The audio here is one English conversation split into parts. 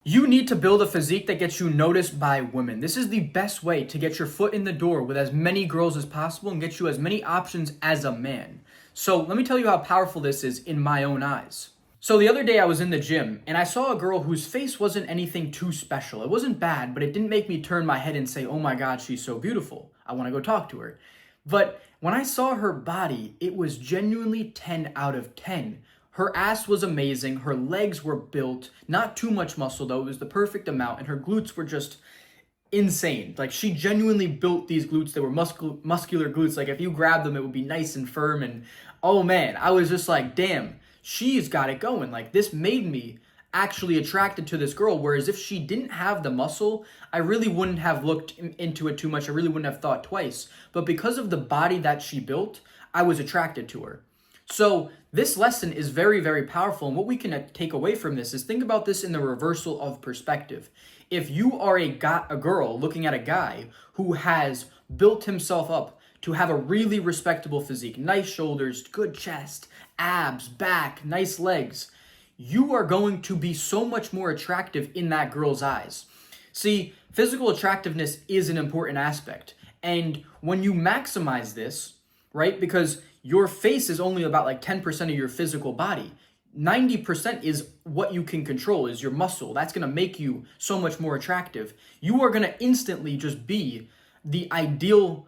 You need to build a physique that gets you noticed by women. This is the best way to get your foot in the door with as many girls as possible and get you as many options as a man. So let me tell you how powerful this is in my own eyes. So the other day I was in the gym and I saw a girl whose face wasn't anything too special. It wasn't bad, but it didn't make me turn my head and say, oh my God, she's so beautiful. I want to go talk to her. But when I saw her body, it was genuinely 10 out of 10. Her ass was amazing. Her legs were built. Not too much muscle though. It was the perfect amount. And her glutes were just insane. Like she genuinely built these glutes. They were muscular glutes. Like if you grab them, it would be nice and firm. And oh man, I was just like, damn, she's got it going. Like this made me actually attracted to this girl. Whereas if she didn't have the muscle, I really wouldn't have looked into it too much. I really wouldn't have thought twice. But because of the body that she built, I was attracted to her. So this lesson is very, very powerful. And what we can take away from this is think about this in the reversal of perspective. If you are a girl looking at a guy who has built himself up to have a really respectable physique, nice shoulders, good chest, abs, back, nice legs, you are going to be so much more attractive in that girl's eyes. See, physical attractiveness is an important aspect. And when you maximize this, right, because your face is only about like 10% of your physical body. 90% is what you can control, is your muscle. That's going to make you so much more attractive. You are going to instantly just be the ideal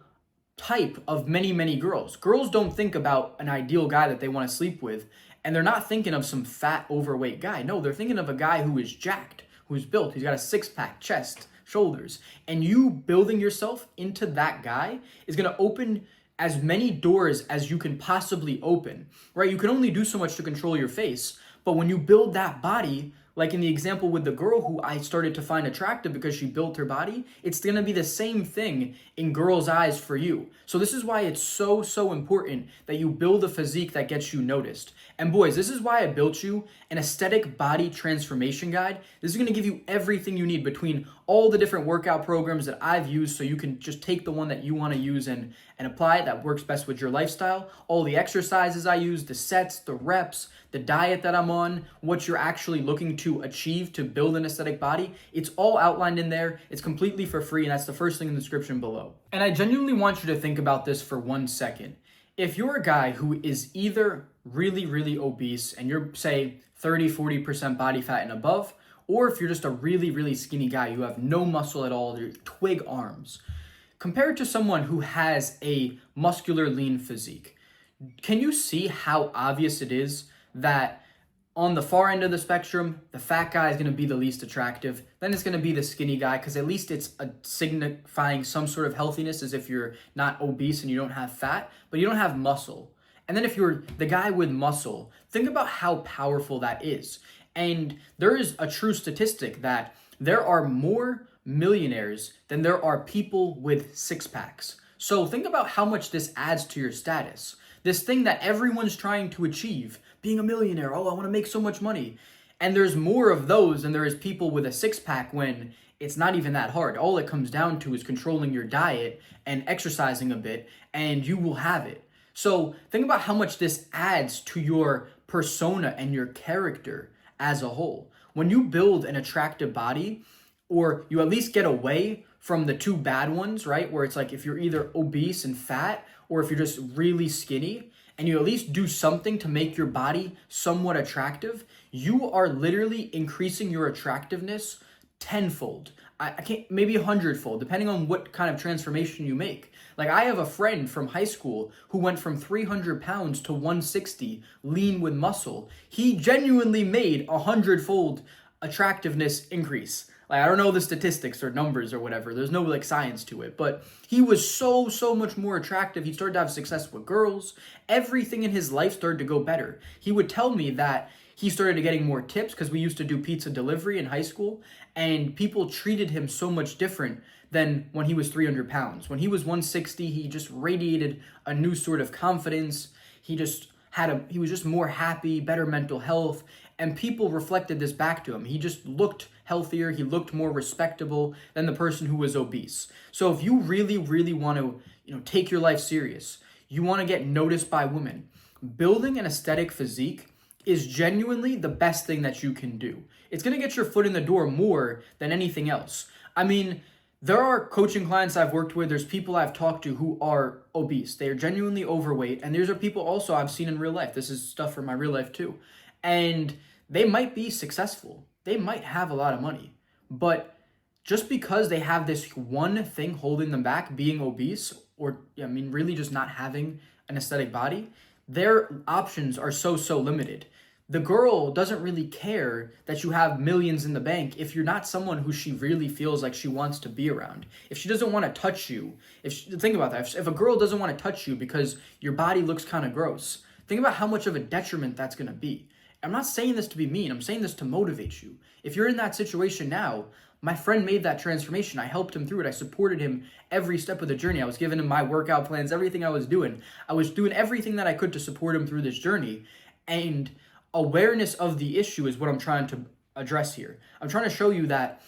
type of many, many girls. Girls don't think about an ideal guy that they want to sleep with, and they're not thinking of some fat, overweight guy. No, they're thinking of a guy who is jacked, who's built, who's got a six-pack, chest, shoulders. And you building yourself into that guy is going to open as many doors as you can possibly open, right? You can only do so much to control your face, but when you build that body, like in the example with the girl who I started to find attractive because she built her body, it's going to be the same thing in girls' eyes for you. So this is why it's so, so important that you build a physique that gets you noticed. And boys, this is why I built you an aesthetic body transformation guide. This is going to give you everything you need between all the different workout programs that I've used, so you can just take the one that you want to use and apply it that works best with your lifestyle. All the exercises I use, the sets, the reps, the diet that I'm on, what you're actually looking to achieve to build an aesthetic body. It's all outlined in there. It's completely for free, and that's the first thing in the description below. And I genuinely want you to think about this for 1 second. If you're a guy who is either really, really obese and you're, say, 30-40% body fat and above, or if you're just a really, really skinny guy, you have no muscle at all, your twig arms, compared to someone who has a muscular, lean physique, can you see how obvious it is that on the far end of the spectrum, the fat guy is going to be the least attractive. Then it's going to be the skinny guy, because at least it's signifying some sort of healthiness, as if you're not obese and you don't have fat, but you don't have muscle. And then if you're the guy with muscle, think about how powerful that is. And there is a true statistic that there are more millionaires than there are people with six packs. So think about how much this adds to your status. This thing that everyone's trying to achieve, being a millionaire. Oh, I want to make so much money. And there's more of those than there is people with a six pack, when it's not even that hard. All it comes down to is controlling your diet and exercising a bit, and you will have it. So think about how much this adds to your persona and your character as a whole. When you build an attractive body, or you at least get away from the two bad ones, right? Where it's like if you're either obese and fat, or if you're just really skinny, and you at least do something to make your body somewhat attractive, you are literally increasing your attractiveness tenfold. I can't, maybe 100-fold, depending on what kind of transformation you make. Like I have a friend from high school who went from 300 pounds to 160, lean with muscle. He genuinely made 100-fold attractiveness increase. Like, I don't know the statistics or numbers or whatever. There's no like science to it, but he was so much more attractive. He started to have success with girls. Everything in his life started to go better. He would tell me that he started getting more tips, because we used to do pizza delivery in high school, and people treated him so much different than when he was 300 pounds. When he was 160, he just radiated a new sort of confidence. He was just more happy, better mental health, and people reflected this back to him. He just looked healthier, he looked more respectable than the person who was obese. So if you really, really want to, take your life serious, you want to get noticed by women, building an aesthetic physique is genuinely the best thing that you can do. It's going to get your foot in the door more than anything else. I mean, there are coaching clients I've worked with, there's people I've talked to who are obese. They are genuinely overweight, and these are people also I've seen in real life. This is stuff from my real life too. And they might be successful. They might have a lot of money. But just because they have this one thing holding them back, being obese, or really just not having an aesthetic body, their options are so limited. The girl doesn't really care that you have millions in the bank if you're not someone who she really feels like she wants to be around. If she doesn't want to touch you, think about that. If a girl doesn't want to touch you because your body looks kind of gross, think about how much of a detriment that's going to be. I'm not saying this to be mean. I'm saying this to motivate you. If you're in that situation now, my friend made that transformation. I helped him through it. I supported him every step of the journey. I was giving him my workout plans, everything I was doing. I was doing everything that I could to support him through this journey. And awareness of the issue is what I'm trying to address here. I'm trying to show you that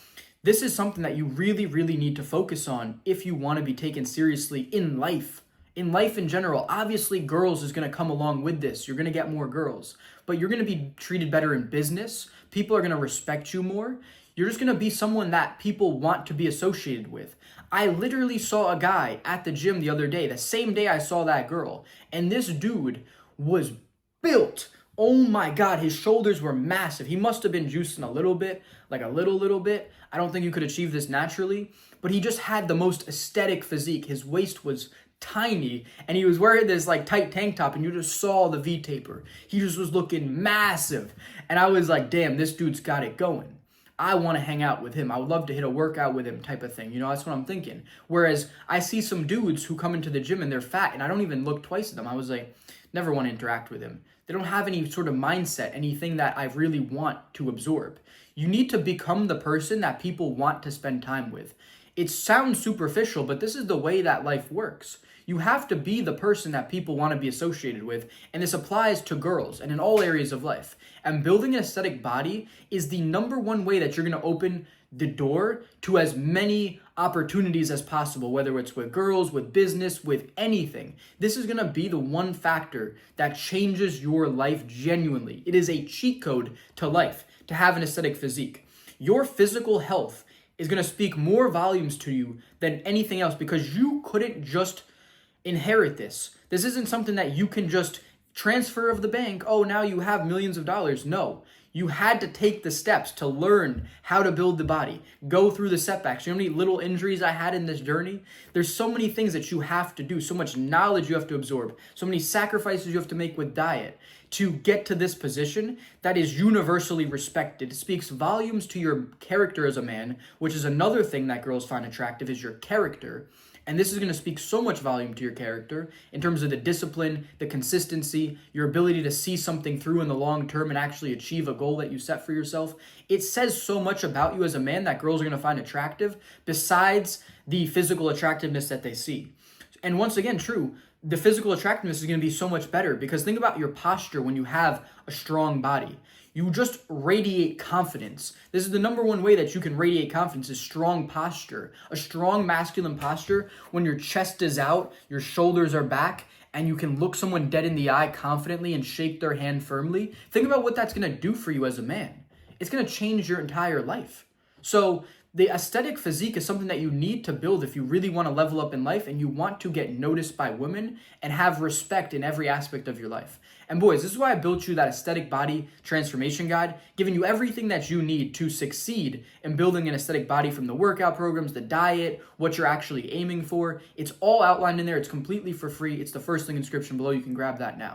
this is something that you really need to focus on if you want to be taken seriously in life. In life in general, obviously girls is going to come along with this. You're going to get more girls, but you're going to be treated better in business. People are going to respect you more. You're just going to be someone that people want to be associated with. I literally saw a guy at the gym the other day, the same day I saw that girl, and this dude was built. Oh my God, his shoulders were massive. He must have been juicing a little bit, like a little bit. I don't think you could achieve this naturally, but he just had the most aesthetic physique. His waist was tiny, and he was wearing this like tight tank top, and you just saw the V-taper. He just was looking massive, and I was like, damn, this dude's got it going. I want to hang out with him. I would love to hit a workout with him type of thing. You know, that's what I'm thinking. Whereas I see some dudes who come into the gym and they're fat, and I don't even look twice at them. I was like, never want to interact with him. They don't have any sort of mindset, anything that I really want to absorb. You need to become the person that people want to spend time with. It sounds superficial, but this is the way that life works. You have to be the person that people want to be associated with, and this applies to girls and in all areas of life. And building an aesthetic body is the number one way that you're going to open the door to as many opportunities as possible, whether it's with girls, with business, with anything. This is going to be the one factor that changes your life genuinely. It is a cheat code to life to have an aesthetic physique. Your physical health is going to speak more volumes to you than anything else because you couldn't just inherit this. This isn't something that you can just transfer of the bank. Oh, now you have millions of dollars. No, you had to take the steps to learn how to build the body, go through the setbacks. You know how many little injuries I had in this journey? There's so many things that you have to do, so much knowledge you have to absorb, so many sacrifices you have to make with diet to get to this position that is universally respected. It speaks volumes to your character as a man, which is another thing that girls find attractive is your character. And this is going to speak so much volume to your character in terms of the discipline, the consistency, your ability to see something through in the long term and actually achieve a goal that you set for yourself. It says so much about you as a man that girls are going to find attractive besides the physical attractiveness that they see. And once again, true, the physical attractiveness is going to be so much better because think about your posture when you have a strong body. You just radiate confidence. This is the number one way that you can radiate confidence is strong posture. A strong masculine posture when your chest is out, your shoulders are back, and you can look someone dead in the eye confidently and shake their hand firmly. Think about what that's going to do for you as a man. It's going to change your entire life. So the aesthetic physique is something that you need to build if you really want to level up in life and you want to get noticed by women and have respect in every aspect of your life. And boys, this is why I built you that aesthetic body transformation guide, giving you everything that you need to succeed in building an aesthetic body from the workout programs, the diet, what you're actually aiming for. It's all outlined in there. It's completely for free. It's the first link in the description below. You can grab that now.